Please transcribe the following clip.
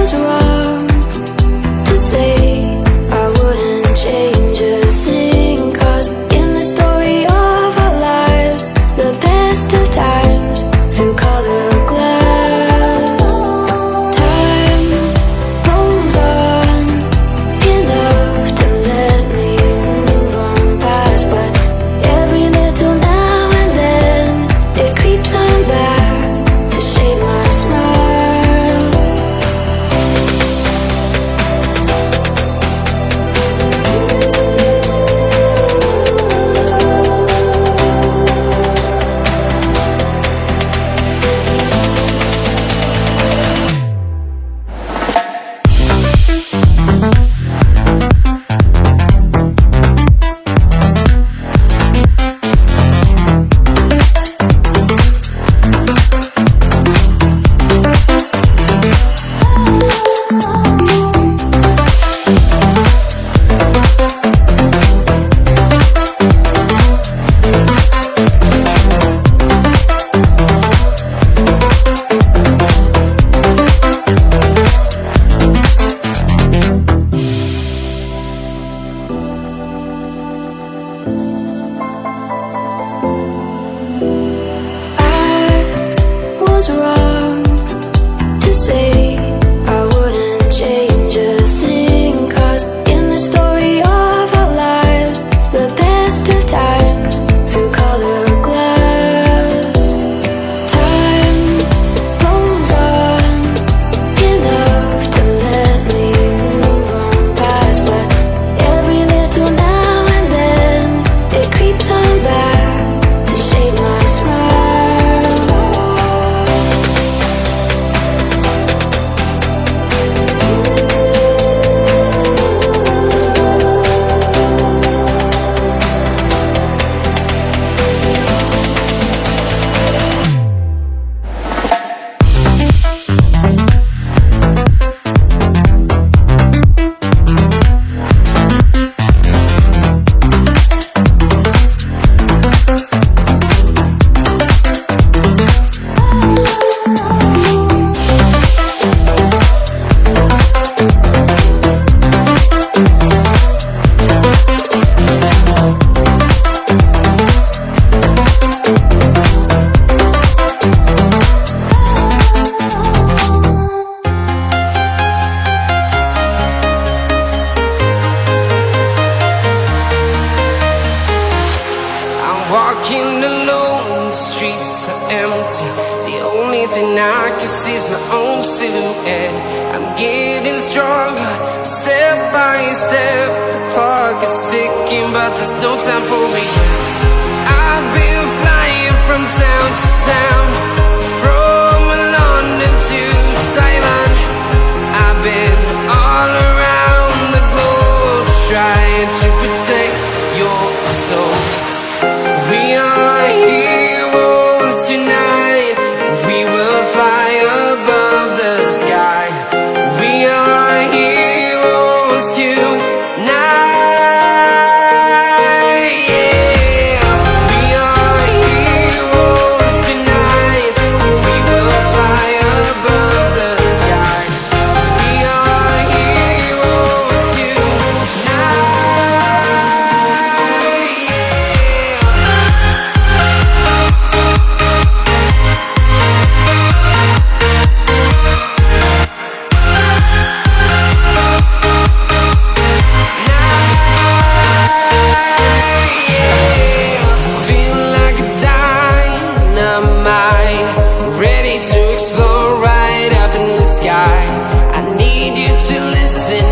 was wrong to say I wouldn't change a thing, 'cause in the story of our lives, the best of times through color glass. Time rolls on enough to let me move on past, but every little now and then it creeps on back to shade my smile. Was wrong to say I wouldn't change a thing, 'cause in the story of our lives, the best of times through color glass. Time rolls on enough to let me move on past, but every little now and then it creeps on back to shade my smile. Walking alone, the streets are empty. The only thing I can see is my own silhouette. I'm getting stronger, step by step. The clock is ticking, but there's no time for regrets. I've been flying from town to town, from London to Taiwan. I've been all around the globe, trying to protect your soul. We are heroes tonight. We will fly above the sky. We are heroes tonight. Yeah. We are heroes tonight. We will fly above the sky. We are heroes tonight. Ready to explore right up in the sky. I need you to listen.